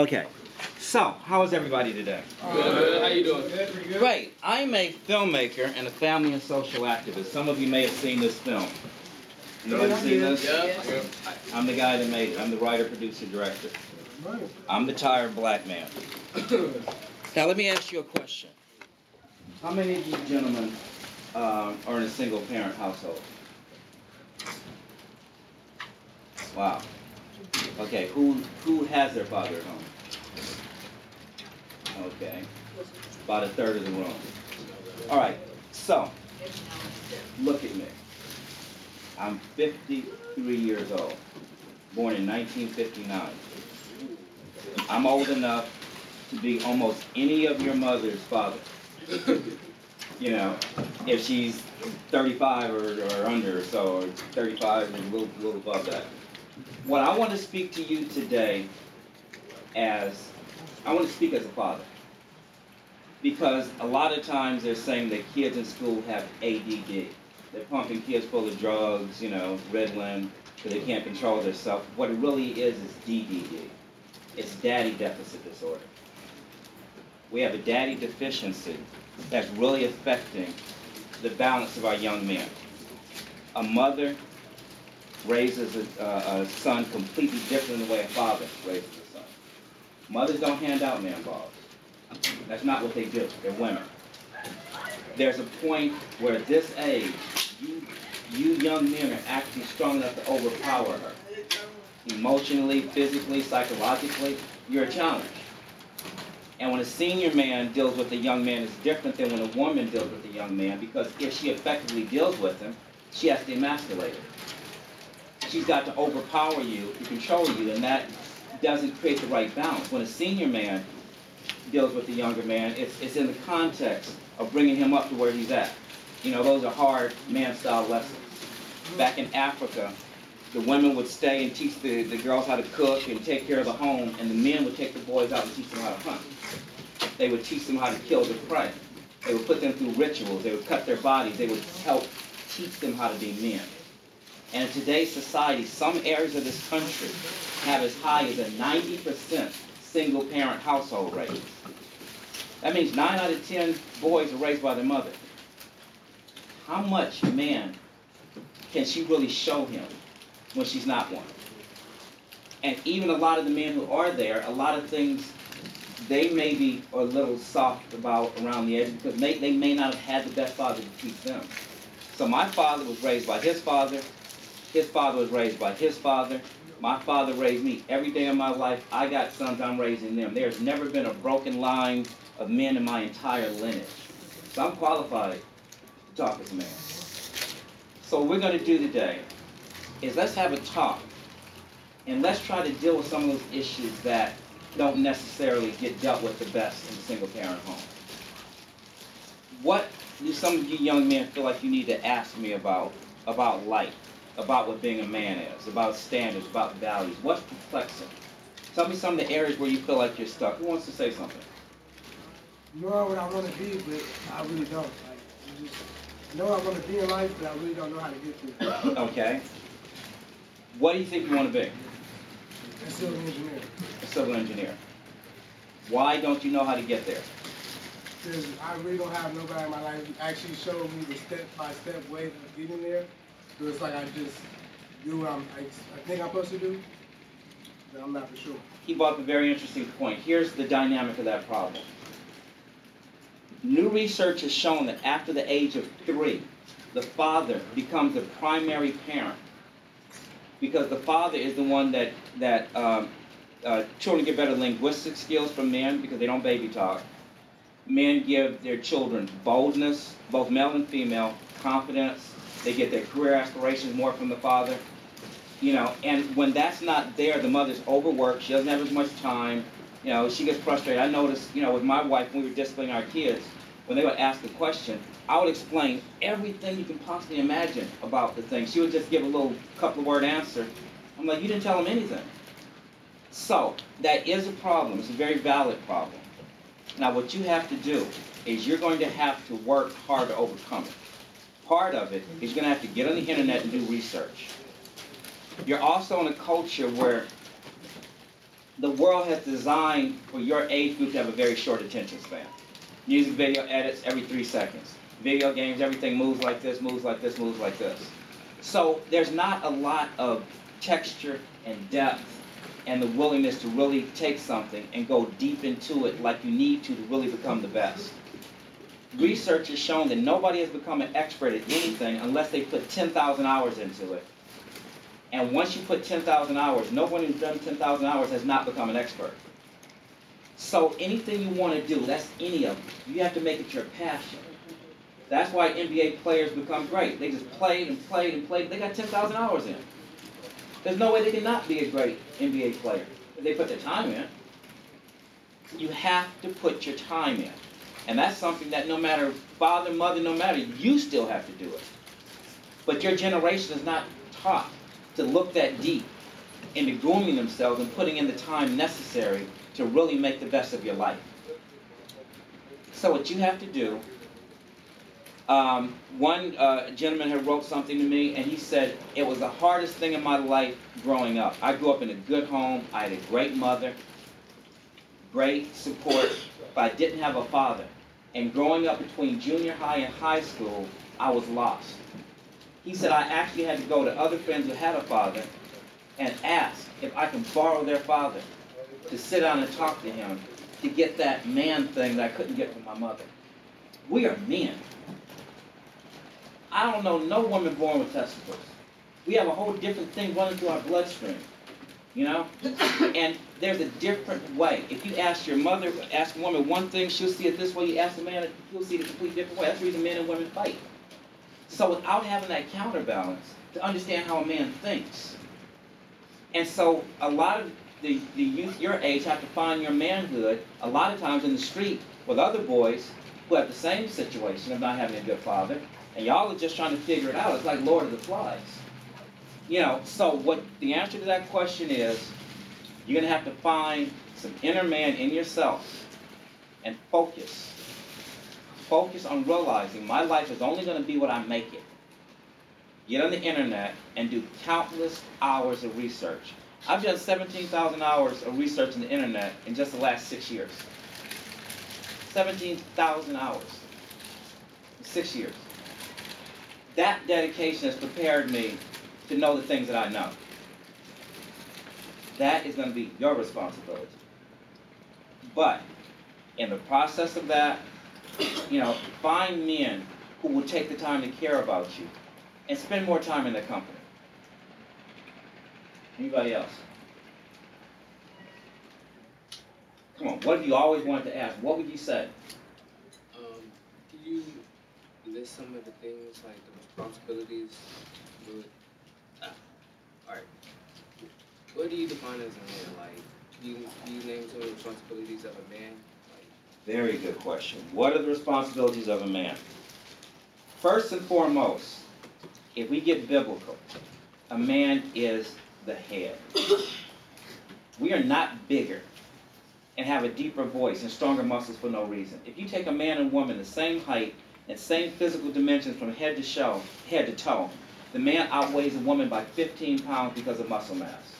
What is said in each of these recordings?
Okay, so how is everybody today? Good. How you doing? Good. Pretty good. Great. I'm a filmmaker and a family and social activist. Some of you may have seen this film. Anybody seen this? Yeah. I'm the guy that made it. I'm the writer, producer, director. I'm the tired black man. Now let me ask you a question. How many of you gentlemen are in a single parent household? Wow. Okay, who has their father at home? Okay, about a third of the room. All right, so look at me. I'm 53 years old, born in 1959. I'm old enough to be almost any of your mother's father. You know, if she's 35 or under or so, or 35 and a little above that. What I want to speak to you today I want to speak as a father. Because a lot of times they're saying that kids in school have ADD. They're pumping kids full of drugs, Ritalin, because they can't control themselves. What it really is DDD. It's daddy deficit disorder. We have a daddy deficiency that's really affecting the balance of our young men. A mother raises a son completely different than the way a father raises a son. Mothers don't hand out man balls. That's not what they do. They're women. There's a point where at this age, you young men are actually strong enough to overpower her. Emotionally, physically, psychologically, you're a challenge. And when a senior man deals with a young man, it's different than when a woman deals with a young man, because if she effectively deals with him, she has to emasculate him. She's got to overpower you, to control you, and that doesn't create the right balance. When a senior man deals with the younger man, it's in the context of bringing him up to where he's at. Those are hard man-style lessons. Back in Africa, the women would stay and teach the girls how to cook and take care of the home, and the men would take the boys out and teach them how to hunt. They would teach them how to kill the prey. They would put them through rituals. They would cut their bodies. They would help teach them how to be men. And in today's society, some areas of this country have as high as a 90% single-parent household rate. That means 9 out of 10 boys are raised by their mother. How much man can she really show him when she's not one? And even a lot of the men who are there, a lot of things they may be a little soft about around the edge, because they may not have had the best father to teach them. So my father was raised by his father was raised by his father, my father raised me. Every day of my life, I got sons, I'm raising them. There's never been a broken line of men in my entire lineage. So I'm qualified to talk as a man. So what we're going to do today is let's have a talk, and let's try to deal with some of those issues that don't necessarily get dealt with the best in a single-parent home. What do some of you young men feel like you need to ask me about life, about what being a man is, about standards, about values? What's perplexing? Tell me some of the areas where you feel like you're stuck. Who wants to say something? I know what I want to be, but I really don't. I know I want to be in life, but I really don't know how to get there. Okay. What do you think you want to be? A civil engineer. A civil engineer. Why don't you know how to get there? Because I really don't have nobody in my life who actually showed me the step-by-step way of getting there. So it's like I just do what I think I'm supposed to do, but I'm not for sure. He brought up a very interesting point. Here's the dynamic of that problem. New research has shown that after the age of 3, the father becomes the primary parent, because the father is the one that children get better linguistic skills from men because they don't baby talk. Men give their children boldness, both male and female, confidence. They get their career aspirations more from the father. And when that's not there, the mother's overworked. She doesn't have as much time. She gets frustrated. I noticed, with my wife, when we were disciplining our kids, when they would ask a question, I would explain everything you can possibly imagine about the thing. She would just give a little couple of word answer. I'm like, you didn't tell them anything. So that is a problem. It's a very valid problem. Now, what you have to do is you're going to have to work hard to overcome it. Part of it is you're going to have to get on the internet and do research. You're also in a culture where the world has designed for your age group to have a very short attention span. Music video edits every 3 seconds. Video games, everything moves like this, moves like this, moves like this. So there's not a lot of texture and depth and the willingness to really take something and go deep into it like you need to really become the best. Research has shown that nobody has become an expert at anything unless they put 10,000 hours into it. And once you put 10,000 hours, no one who's done 10,000 hours has not become an expert. So anything you want to do, that's any of it. You have to make it your passion. That's why NBA players become great. They just played and played and played. They got 10,000 hours in. There's no way they cannot be a great NBA player if they put their time in. You have to put your time in. And that's something that no matter father, mother, no matter, you still have to do it. But your generation is not taught to look that deep into grooming themselves and putting in the time necessary to really make the best of your life. So what you have to do, one gentleman had wrote something to me, and he said, it was the hardest thing in my life growing up. I grew up in a good home. I had a great mother, great support, but I didn't have a father. And growing up between junior high and high school, I was lost. He said I actually had to go to other friends who had a father and ask if I can borrow their father to sit down and talk to him to get that man thing that I couldn't get from my mother. We are men. I don't know no woman born with testicles. We have a whole different thing running through our bloodstream, you know? And there's a different way. If you ask your mother, ask a woman one thing, she'll see it this way. You ask a man, he'll see it a completely different way. That's the reason men and women fight. So without having that counterbalance, to understand how a man thinks. And so a lot of the youth your age have to find your manhood a lot of times in the street with other boys who have the same situation of not having a good father, and y'all are just trying to figure it out. It's like Lord of the Flies. You know, so what the answer to that question is, you're going to have to find some inner man in yourself and focus. Focus on realizing my life is only going to be what I make it. Get on the internet and do countless hours of research. I've done 17,000 hours of research on the internet in just the last 6 years. 17,000 hours in 6 years. That dedication has prepared me to know the things that I know. That is going to be your responsibility. But in the process of that, you know, find men who will take the time to care about you and spend more time in their company. Anybody else? Come on, what have you always wanted to ask? What would you say? Can you list some of the things, like the responsibilities? Alright. What do you define as a man? Like, do you name some of the responsibilities of a man? Very good question. What are the responsibilities of a man? First and foremost, if we get biblical, a man is the head. We are not bigger and have a deeper voice and stronger muscles for no reason. If you take a man and woman the same height and same physical dimensions from head to toe, the man outweighs a woman by 15 pounds because of muscle mass.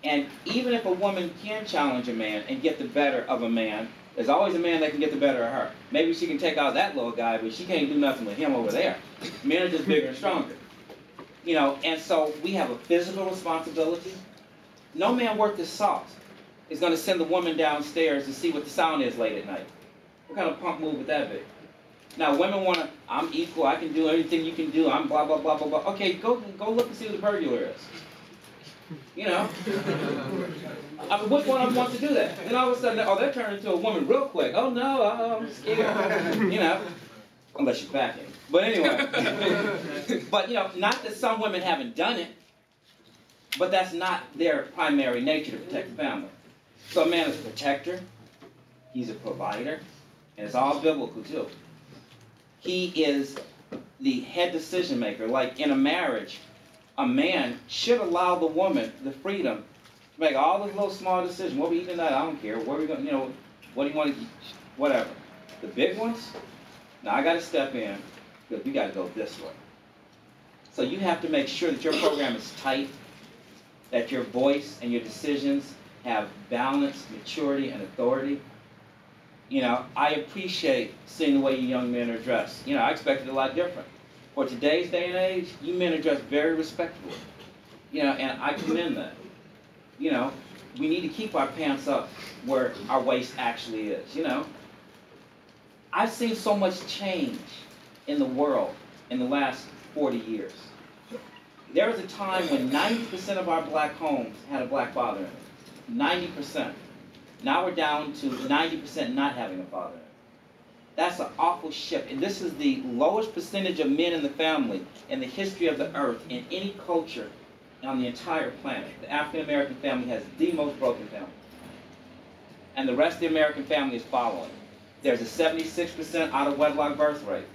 And even if a woman can challenge a man and get the better of a man, there's always a man that can get the better of her. Maybe she can take out that little guy, but she can't do nothing with him over there. Men are just bigger and stronger. You know, and so we have a physical responsibility. No man worth his salt is going to send the woman downstairs to see what the sound is late at night. What kind of punk move would that be? Now, women want to, I'm equal, I can do everything you can do, I'm blah, blah, blah, blah, blah. Okay, go look and see who the burglar is. You know? I mean, which one of them wants to do that? And all of a sudden, oh, they're turning into a woman real quick. Oh, no, I'm scared. You know? Unless you're backing. But anyway. But, you know, not that some women haven't done it, but that's not their primary nature to protect the family. So a man is a protector. He's a provider. And it's all biblical, too. He is the head decision maker. Like in a marriage, a man should allow the woman the freedom to make all those little small decisions. What we eat tonight, I don't care. Where we going, you know, what do you want to eat? Whatever. The big ones, now I got to step in because we got to go this way. So you have to make sure that your program is tight that your voice and your decisions have balance, maturity, and authority. I appreciate seeing the way you young men are dressed. I expected a lot different. For today's day and age, you men are dressed very respectfully. And I commend that. We need to keep our pants up where our waist actually is. I've seen so much change in the world in the last 40 years. There was a time when 90% of our black homes had a black father in it. 90%. Now we're down to 90% not having a father in it. That's an awful shift. And this is the lowest percentage of men in the family in the history of the earth in any culture on the entire planet. The African American family has the most broken family. And the rest of the American family is following. There's a 76% out of wedlock birth rate.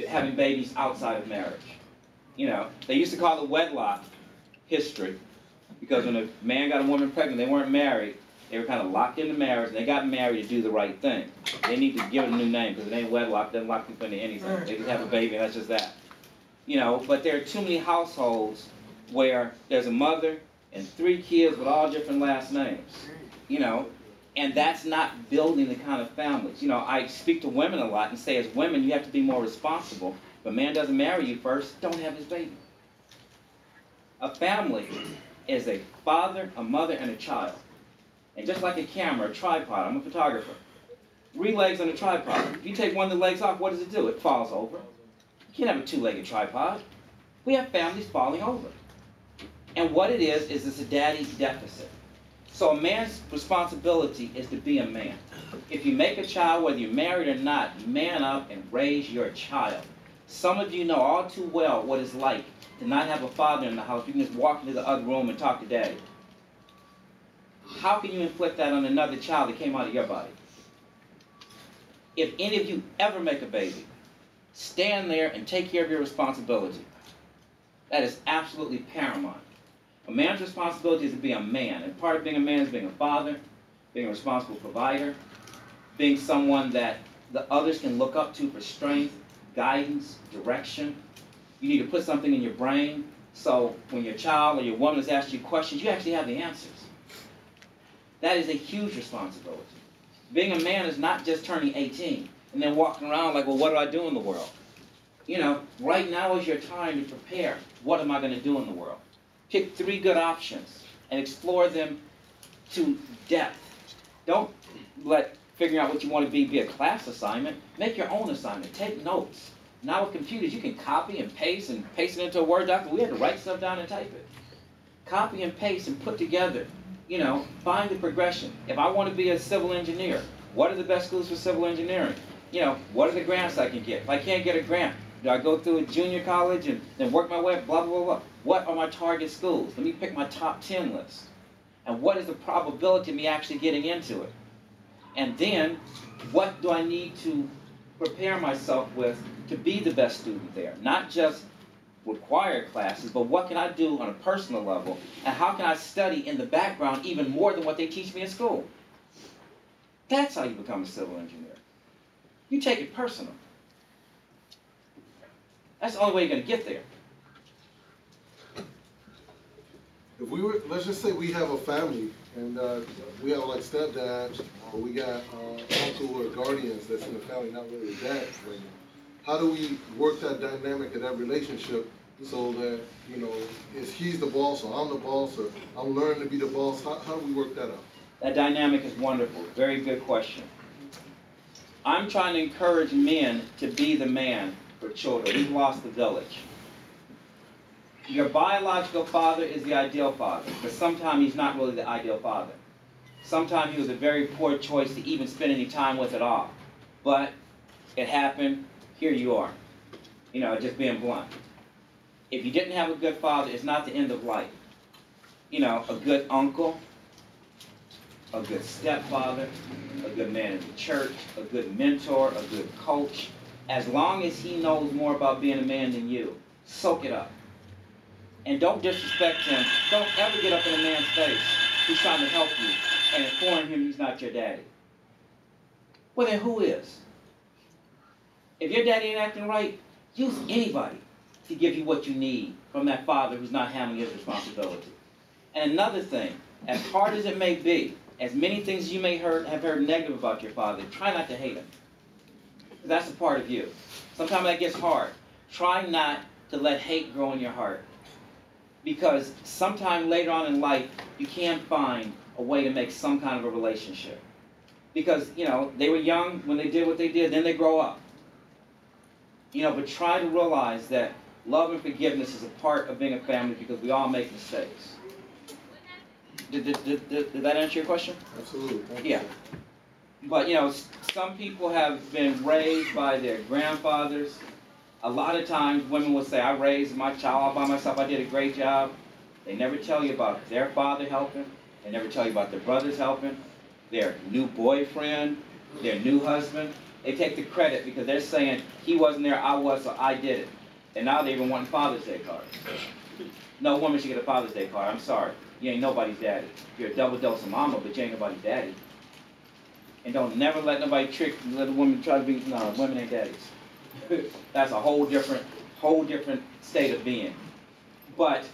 Having babies outside of marriage. They used to call it wedlock history because when a man got a woman pregnant, they weren't married. They were kind of locked into marriage, and they got married to do the right thing. They need to give it a new name because it ain't wedlock. It doesn't lock people into anything. They just have a baby, and that's just that. But there are too many households where there's a mother and 3 kids with all different last names. And that's not building the kind of families. I speak to women a lot and say, as women, you have to be more responsible. If a man doesn't marry you first, don't have his baby. A family is a father, a mother, and a child. And just like a camera, a tripod, I'm a photographer. 3 legs on a tripod. If you take one of the legs off, what does it do? It falls over. You can't have a 2-legged tripod. We have families falling over. And what it is it's a daddy deficit. So a man's responsibility is to be a man. If you make a child, whether you're married or not, man up and raise your child. Some of you know all too well what it's like to not have a father in the house. You can just walk into the other room and talk to daddy. How can you inflict that on another child that came out of your body? If any of you ever make a baby, stand there and take care of your responsibility. That is absolutely paramount. A man's responsibility is to be a man, and part of being a man is being a father, being a responsible provider, being someone that the others can look up to for strength, guidance, direction. You need to put something in your brain so when your child or your woman is asking you questions, you actually have the answers. That is a huge responsibility. Being a man is not just turning 18 and then walking around like, well, what do I do in the world? Right now is your time to prepare. What am I going to do in the world? Pick 3 good options and explore them to depth. Don't let figuring out what you want to be a class assignment. Make your own assignment. Take notes. Now with computers, you can copy and paste it into a Word document. We had to write stuff down and type it. Copy and paste and put together. Find the progression. If I want to be a civil engineer, what are the best schools for civil engineering? What are the grants I can get? If I can't get a grant, do I go through a junior college and then work my way up, blah, blah, blah? What are my target schools? Let me pick my top 10 list. And what is the probability of me actually getting into it? And then, what do I need to prepare myself with to be the best student there? Not just required classes, but what can I do on a personal level? And how can I study in the background even more than what they teach me in school? That's how you become a civil engineer. You take it personal. That's the only way you're going to get there. If we were, let's just say we have a family and we have like stepdads or we got uncle or guardians that's in the family, not really dad. How do we work that dynamic of that relationship so that, he's the boss or I'm the boss or I'm learning to be the boss? How do we work that out? That dynamic is wonderful. Very good question. I'm trying to encourage men to be the man for children. We've lost the village. Your biological father is the ideal father, but sometimes he's not really the ideal father. Sometimes he was a very poor choice to even spend any time with at all. But it happened. Here you are. Just being blunt. If you didn't have a good father, it's not the end of life. A good uncle, a good stepfather, a good man in the church, a good mentor, a good coach. As long as he knows more about being a man than you, soak it up. And don't disrespect him. Don't ever get up in a man's face who's trying to help you and inform him he's not your daddy. Well, then who is? If your daddy ain't acting right, use anybody. to give you what you need from that father who's not handling his responsibility. And another thing, as hard as it may be, as many things you may have heard negative about your father, try not to hate him. That's a part of you. Sometimes that gets hard. Try not to let hate grow in your heart. Because sometime later on in life, you can find a way to make some kind of a relationship. Because, they were young when they did what they did, then they grow up. But try to realize that love and forgiveness is a part of being a family because we all make mistakes. Did that answer your question? Absolutely. Thank you. Yeah. But, some people have been raised by their grandfathers. A lot of times women will say, I raised my child all by myself, I did a great job. They never tell you about their father helping. They never tell you about their brothers helping, their new boyfriend, their new husband. They take the credit because they're saying, he wasn't there, I was, so I did it. And now they even want Father's Day cards. No woman should get a Father's Day card. I'm sorry. You ain't nobody's daddy. You're a double dose of mama, but you ain't nobody's daddy. And don't never let nobody let a woman try to be, no, women ain't daddies. That's a whole different state of being. But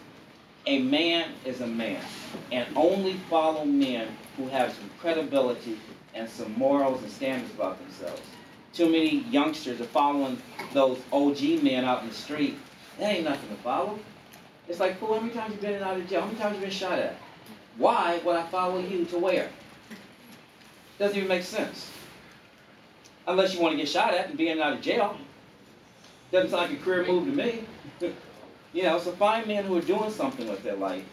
a man is a man. And only follow men who have some credibility and some morals and standards about themselves. Too many youngsters are following those OG men out in the street. That ain't nothing to follow. It's like, fool, how many times you been in and out of jail? How many times you been shot at? Why would I follow you to where? Doesn't even make sense. Unless you want to get shot at and be in and out of jail. Doesn't sound like a career move to me. So find men who are doing something with their life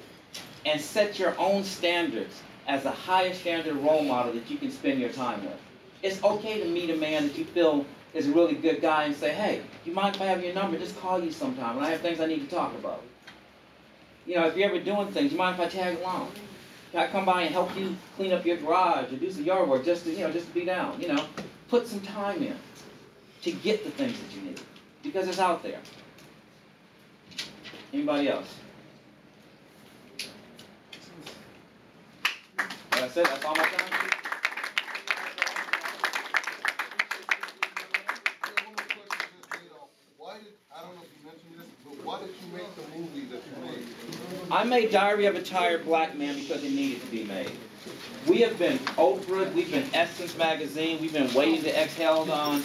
and set your own standards as the highest standard role model that you can spend your time with. It's okay to meet a man that you feel is a really good guy and say, hey, do you mind if I have your number? Just call you sometime when I have things I need to talk about. If you're ever doing things, you mind if I tag along? Can I come by and help you clean up your garage or do some yard work just to be down? Put some time in to get the things that you need because it's out there. Anybody else? That's it. That's all my time. I don't know if you mentioned this, but why did you make the movie that you made? I made Diary of a Tired Black Man because it needed to be made. We have been Oprah, we've been Essence Magazine, we've been Waiting to Exhale on.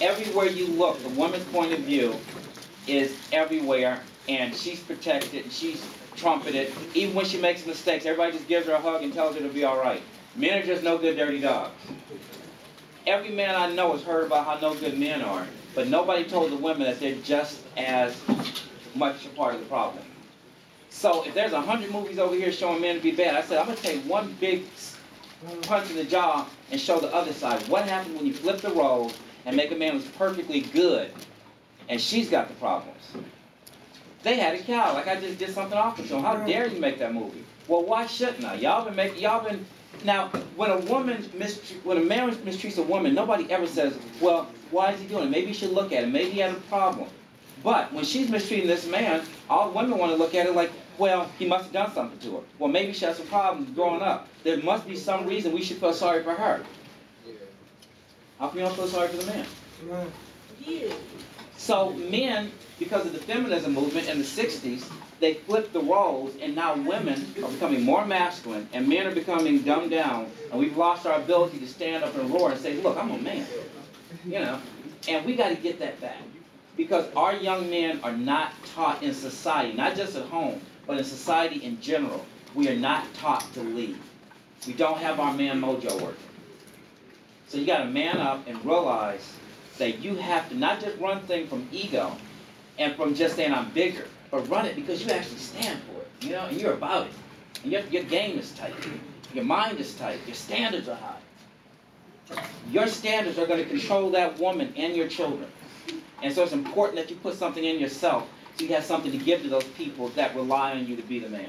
Everywhere you look, the woman's point of view is everywhere, and she's protected, and she's trumpeted. Even when she makes mistakes, everybody just gives her a hug and tells her to be all right. Men are just no good dirty dogs. Every man I know has heard about how no good men are, but nobody told the women that they're just as much a part of the problem. So if there's 100 movies over here showing men to be bad, I said I'm going to take one big punch in the jaw and show the other side. What happens when you flip the roles and make a man who's perfectly good and she's got the problems? They had a cow, like I just did something awful to them. How dare you make that movie? Well, why shouldn't I? Now, when a man mistreats a woman, nobody ever says, well, why is he doing it? Maybe you should look at it. Maybe he had a problem. But when she's mistreating this man, all women want to look at it like, well, he must have done something to her. Well, maybe she has some problems growing up. There must be some reason we should feel sorry for her. Yeah. How come you don't feel sorry for the man? Yeah. So men, because of the feminism movement in the 60s, they flipped the roles, and now women are becoming more masculine, and men are becoming dumbed down, and we've lost our ability to stand up and roar and say, look, I'm a man. And we got to get that back. Because our young men are not taught in society, not just at home, but in society in general. We are not taught to lead. We don't have our man mojo working. So you got to man up and realize that you have to not just run things from ego and from just saying I'm bigger, but run it because you actually stand for it, and you're about it. And your game is tight. Your mind is tight. Your standards are high. Your standards are going to control that woman and your children. And so it's important that you put something in yourself so you have something to give to those people that rely on you to be the man.